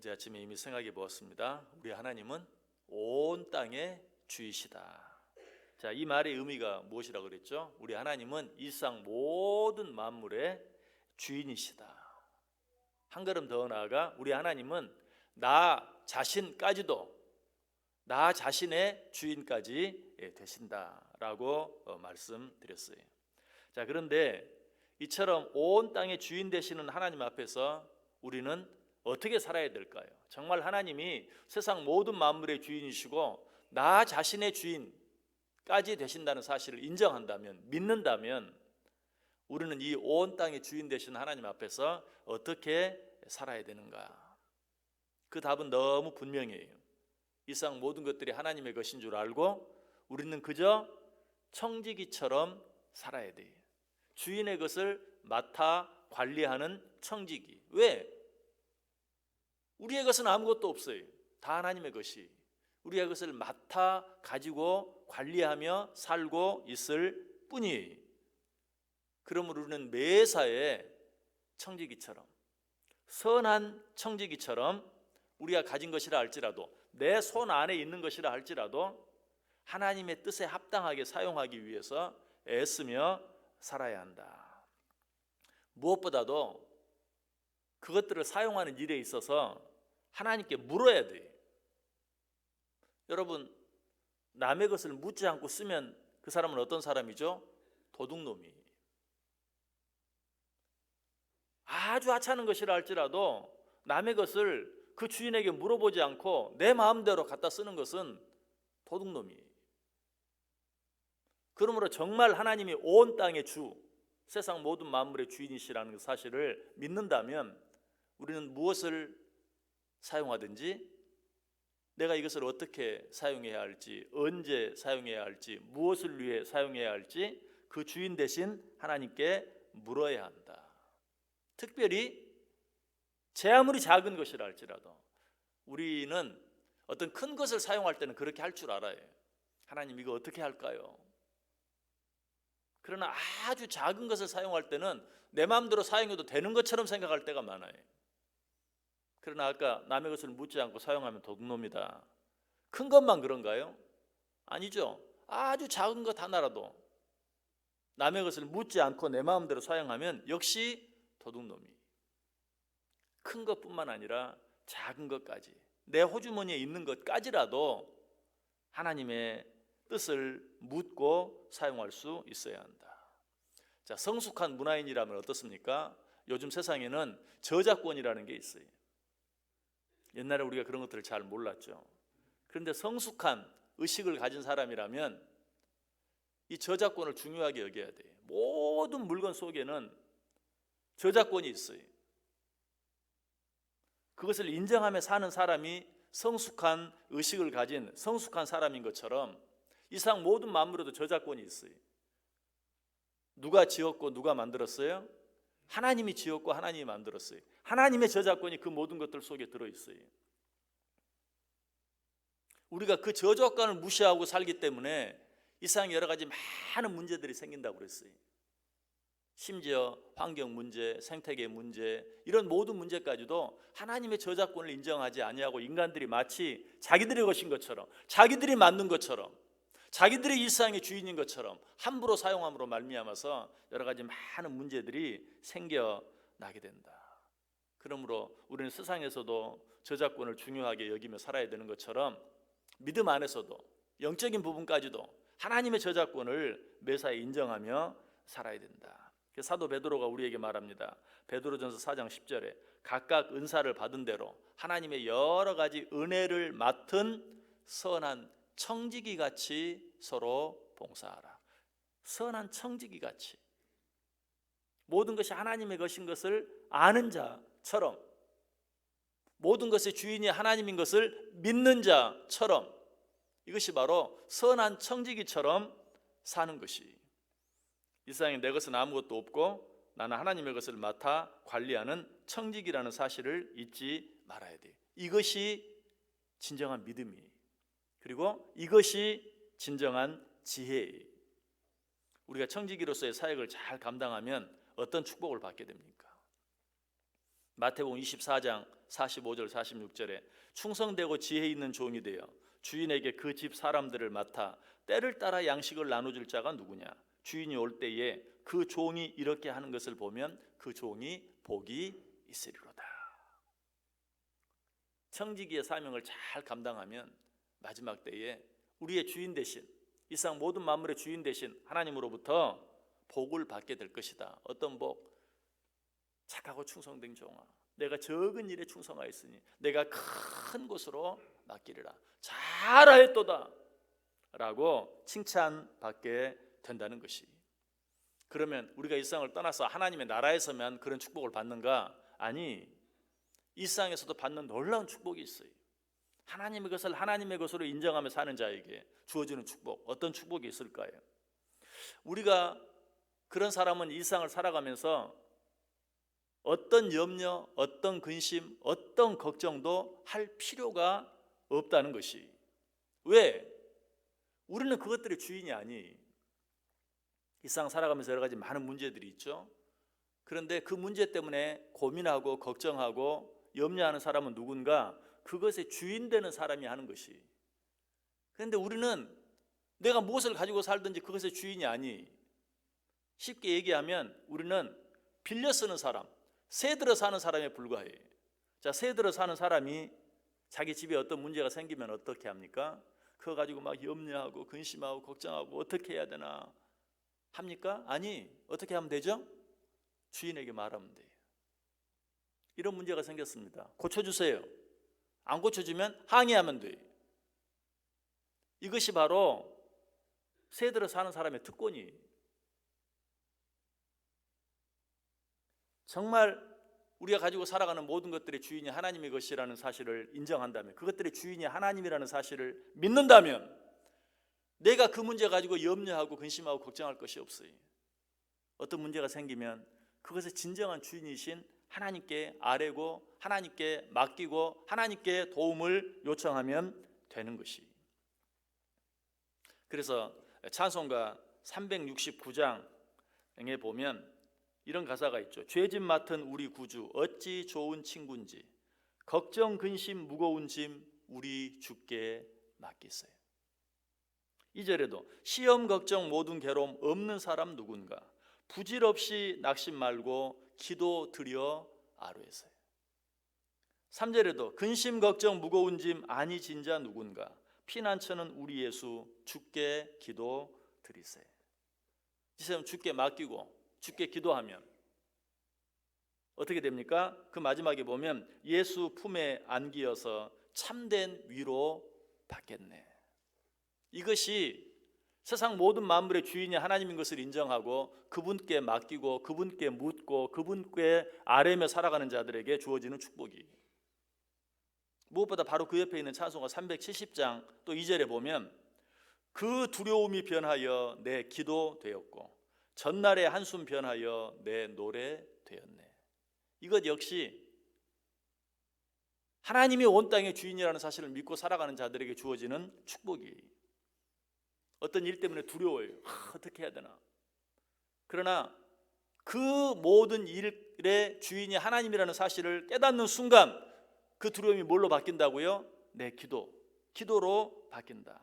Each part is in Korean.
어제 아침에 이미 생각해 보았습니다. 우리 하나님은 온 땅의 주이시다. 자, 이 말의 의미가 무엇이라고 그랬죠? 우리 하나님은 이 세상 모든 만물의 주인이시다. 한 걸음 더 나아가 우리 하나님은 나 자신까지도 나 자신의 주인까지 되신다라고 말씀드렸어요. 자, 그런데 이처럼 온 땅의 주인 되시는 하나님 앞에서 우리는 어떻게 살아야 될까요? 정말 하나님이 세상 모든 만물의 주인이시고 나 자신의 주인까지 되신다는 사실을 인정한다면, 믿는다면 우리는 이 온 땅의 주인 되신 하나님 앞에서 어떻게 살아야 되는가? 그 답은 너무 분명해요. 이 세상 모든 것들이 하나님의 것인 줄 알고 우리는 그저 청지기처럼 살아야 돼요. 주인의 것을 맡아 관리하는 청지기. 왜? 우리의 것은 아무것도 없어요. 다 하나님의 것이. 우리의 것을 맡아 가지고 관리하며 살고 있을 뿐이에요. 그러므로 우리는 매사에 청지기처럼, 선한 청지기처럼 우리가 가진 것이라 할지라도, 내 손 안에 있는 것이라 할지라도 하나님의 뜻에 합당하게 사용하기 위해서 애쓰며 살아야 한다. 무엇보다도 그것들을 사용하는 일에 있어서 하나님께 물어야 돼요. 여러분, 남의 것을 묻지 않고 쓰면 그 사람은 어떤 사람이죠? 도둑놈이. 아주 하찮은 것이라 할지라도 남의 것을 그 주인에게 물어보지 않고 내 마음대로 갖다 쓰는 것은 도둑놈이에요. 그러므로 정말 하나님이 온 땅의 주, 세상 모든 만물의 주인이시라는 사실을 믿는다면 우리는 무엇을 사용하든지, 내가 이것을 어떻게 사용해야 할지, 언제 사용해야 할지, 무엇을 위해 사용해야 할지 그 주인 대신 하나님께 물어야 한다. 특별히 제 아무리 작은 것이라 할지라도 우리는 어떤 큰 것을 사용할 때는 그렇게 할 줄 알아요. 하나님, 이거 어떻게 할까요? 그러나 아주 작은 것을 사용할 때는 내 마음대로 사용해도 되는 것처럼 생각할 때가 많아요. 그러나 아까 남의 것을 묻지 않고 사용하면 도둑놈이다. 큰 것만 그런가요? 아니죠. 아주 작은 것 하나라도 남의 것을 묻지 않고 내 마음대로 사용하면 역시 도둑놈이. 큰 것뿐만 아니라 작은 것까지, 내 호주머니에 있는 것까지라도 하나님의 뜻을 묻고 사용할 수 있어야 한다. 자, 성숙한 문화인이라면 어떻습니까? 요즘 세상에는 저작권이라는 게 있어요. 옛날에 우리가 그런 것들을 잘 몰랐죠. 그런데 성숙한 의식을 가진 사람이라면 이 저작권을 중요하게 여겨야 돼요. 모든 물건 속에는 저작권이 있어요. 그것을 인정하며 사는 사람이 성숙한 의식을 가진 성숙한 사람인 것처럼 이 세상 모든 만물에도 저작권이 있어요. 누가 지었고 누가 만들었어요? 하나님이 지었고 하나님이 만들었어요. 하나님의 저작권이 그 모든 것들 속에 들어있어요. 우리가 그 저작권을 무시하고 살기 때문에 이 세상에 여러 가지 많은 문제들이 생긴다고 그랬어요. 심지어 환경 문제, 생태계 문제, 이런 모든 문제까지도 하나님의 저작권을 인정하지 아니하고 인간들이 마치 자기들의 것인 것처럼, 자기들이 만든 것처럼, 자기들이 이 세상의 주인인 것처럼 함부로 사용함으로 말미암아서 여러 가지 많은 문제들이 생겨나게 된다. 그러므로 우리는 세상에서도 저작권을 중요하게 여기며 살아야 되는 것처럼 믿음 안에서도 영적인 부분까지도 하나님의 저작권을 매사에 인정하며 살아야 된다. 사도 베드로가 우리에게 말합니다. 베드로전서 4장 10절에 각각 은사를 받은 대로 하나님의 여러 가지 은혜를 맡은 선한 청지기 같이 서로 봉사하라. 선한 청지기 같이, 모든 것이 하나님의 것인 것을 아는 자처럼, 모든 것의 주인이 하나님인 것을 믿는 자처럼, 이것이 바로 선한 청지기처럼 사는 것이, 이 세상에 내 것은 아무것도 없고 나는 하나님의 것을 맡아 관리하는 청지기라는 사실을 잊지 말아야 돼요. 이것이 진정한 믿음이에요. 그리고 이것이 진정한 지혜예요. 우리가 청지기로서의 사역을 잘 감당하면 어떤 축복을 받게 됩니까? 마태복음 24장 45절 46절에 충성되고 지혜 있는 종이 되어 주인에게 그 집 사람들을 맡아 때를 따라 양식을 나눠줄 자가 누구냐? 주인이 올 때에 그 종이 이렇게 하는 것을 보면 그 종이 복이 있으리로다. 청지기의 사명을 잘 감당하면 마지막 때에 우리의 주인 대신, 이 세상 모든 만물의 주인 대신 하나님으로부터 복을 받게 될 것이다. 어떤 복? 착하고 충성된 종아, 내가 적은 일에 충성하였으니 내가 큰 곳으로 맡기리라. 잘하였도다 라고 칭찬받게 된다는 것이. 그러면 우리가 이 세상을 떠나서 하나님의 나라에서만 그런 축복을 받는가? 아니, 이 세상에서도 받는 놀라운 축복이 있어요. 하나님의 것을 하나님의 것으로 인정하며 사는 자에게 주어지는 축복, 어떤 축복이 있을까요? 우리가 그런 사람은 이 세상을 살아가면서 어떤 염려, 어떤 근심, 어떤 걱정도 할 필요가 없다는 것이. 왜? 우리는 그것들의 주인이 아니. 이 세상 살아가면서 여러 가지 많은 문제들이 있죠. 그런데 그 문제 때문에 고민하고 걱정하고 염려하는 사람은 누군가? 그것의 주인 되는 사람이 하는 것이. 그런데 우리는 내가 무엇을 가지고 살든지 그것의 주인이 아니. 쉽게 얘기하면 우리는 빌려 쓰는 사람, 새 들어 사는 사람에 불과해. 자, 새 들어 사는 사람이 자기 집에 어떤 문제가 생기면 어떻게 합니까? 그거 가지고 막 염려하고 근심하고 걱정하고 어떻게 해야 되나 합니까? 아니, 어떻게 하면 되죠? 주인에게 말하면 돼요. 이런 문제가 생겼습니다. 고쳐주세요. 안 고쳐주면 항의하면 돼요. 이것이 바로 새 들어 사는 사람의 특권이에요. 정말 우리가 가지고 살아가는 모든 것들의 주인이 하나님의 것이라는 사실을 인정한다면, 그것들의 주인이 하나님이라는 사실을 믿는다면 내가 그 문제 가지고 염려하고 근심하고 걱정할 것이 없어요. 어떤 문제가 생기면 그것의 진정한 주인이신 하나님께 아뢰고 하나님께 맡기고 하나님께 도움을 요청하면 되는 것이. 그래서 찬송가 369장에 보면 이런 가사가 있죠. 죄짐 맡은 우리 구주 어찌 좋은 친구인지 걱정 근심 무거운 짐 우리 주께 맡기세요. 2절에도 시험 걱정 모든 괴로움 없는 사람 누군가 부질없이 낙심 말고 기도 드려 아뢰세요. 3절에도 근심 걱정 무거운 짐 아니 진 자 누군가 피난처는 우리 예수 주께 기도 드리세요. 이처럼 주께 맡기고 주께 기도하면 어떻게 됩니까? 그 마지막에 보면 예수 품에 안기어서 참된 위로 받겠네. 이것이 세상 모든 만물의 주인이 하나님인 것을 인정하고 그분께 맡기고 그분께 묻고 그분께 아뢰며 살아가는 자들에게 주어지는 축복이. 무엇보다 바로 그 옆에 있는 찬송가 370장 또 2절에 보면 그 두려움이 변하여 내 기도 되었고 전날의 한숨 변하여 내 노래 되었네. 이것 역시 하나님이 온 땅의 주인이라는 사실을 믿고 살아가는 자들에게 주어지는 축복이. 어떤 일 때문에 두려워요. 어떻게 해야 되나. 그러나 그 모든 일의 주인이 하나님이라는 사실을 깨닫는 순간 그 두려움이 뭘로 바뀐다고요? 내 기도로 바뀐다.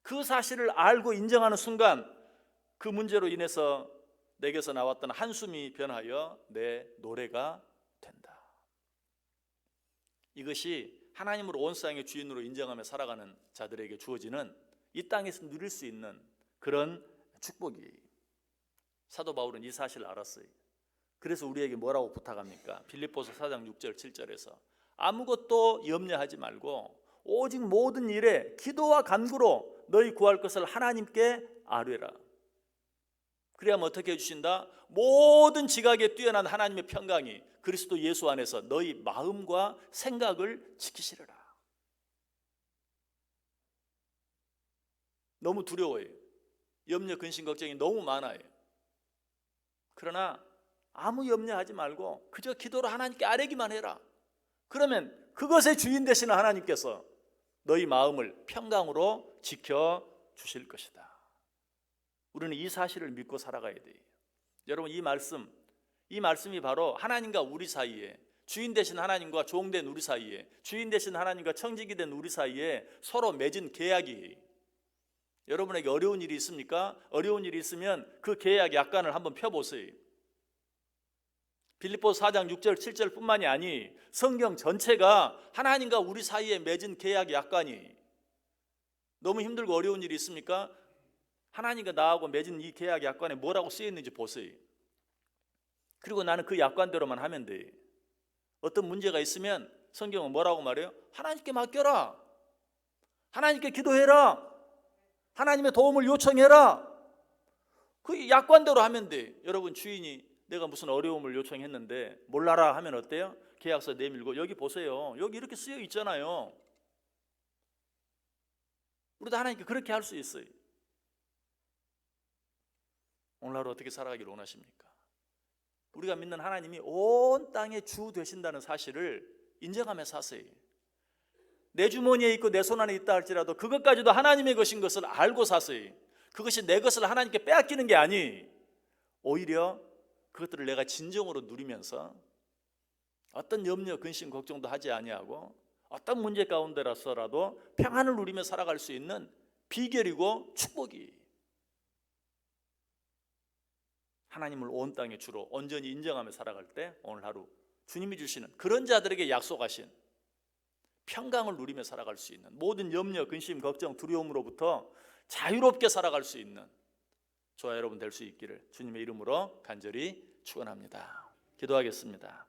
그 사실을 알고 인정하는 순간 그 문제로 인해서 내게서 나왔던 한숨이 변하여 내 노래가 된다. 이것이 하나님으로 온 세상의 주인으로 인정하며 살아가는 자들에게 주어지는 이 땅에서 누릴 수 있는 그런 축복이. 사도 바울은 이 사실을 알았어요. 그래서 우리에게 뭐라고 부탁합니까? 빌립보서 4장 6절 7절에서 아무것도 염려하지 말고 오직 모든 일에 기도와 간구로 너희 구할 것을 하나님께 아뢰라. 그래야만 어떻게 해주신다? 모든 지각에 뛰어난 하나님의 평강이 그리스도 예수 안에서 너희 마음과 생각을 지키시리라. 너무 두려워요. 염려, 근심, 걱정이 너무 많아요. 그러나 아무 염려하지 말고 그저 기도로 하나님께 아뢰기만 해라. 그러면 그것의 주인 되시는 하나님께서 너희 마음을 평강으로 지켜주실 것이다. 우리는 이 사실을 믿고 살아가야 돼요. 여러분, 이 말씀이 바로 하나님과 우리 사이에 주인 되신 하나님과 종된 우리 사이에, 주인 되신 하나님과 청지기 된 우리 사이에 서로 맺은 계약이, 여러분에게 어려운 일이 있습니까? 어려운 일이 있으면 그 계약 약관을 한번 펴보세요. 빌립보서 4장 6절 7절 뿐만이 아니 성경 전체가 하나님과 우리 사이에 맺은 계약 약관이, 너무 힘들고 어려운 일이 있습니까? 하나님과 나하고 맺은 이 계약 약관에 뭐라고 쓰여 있는지 보세요. 그리고 나는 그 약관대로만 하면 돼. 어떤 문제가 있으면 성경은 뭐라고 말해요? 하나님께 맡겨라. 하나님께 기도해라. 하나님의 도움을 요청해라. 그 약관대로 하면 돼. 여러분, 주인이 내가 무슨 어려움을 요청했는데 몰라라 하면 어때요? 계약서 내밀고 여기 보세요. 여기 이렇게 쓰여 있잖아요. 우리도 하나님께 그렇게 할 수 있어요. 오늘 하루 어떻게 살아가기를 원하십니까? 우리가 믿는 하나님이 온 땅의 주 되신다는 사실을 인정하며 사세요. 내 주머니에 있고 내 손 안에 있다 할지라도 그것까지도 하나님의 것인 것을 알고 사세요. 그것이 내 것을 하나님께 빼앗기는 게 아니, 오히려 그것들을 내가 진정으로 누리면서 어떤 염려, 근심, 걱정도 하지 아니하고 어떤 문제 가운데라서라도 평안을 누리며 살아갈 수 있는 비결이고 축복이, 하나님을 온 땅의 주로 온전히 인정하며 살아갈 때 오늘 하루 주님이 주시는 그런 자들에게 약속하신 평강을 누리며 살아갈 수 있는, 모든 염려, 근심, 걱정, 두려움으로부터 자유롭게 살아갈 수 있는 저와 여러분 될 수 있기를 주님의 이름으로 간절히 축원합니다. 기도하겠습니다.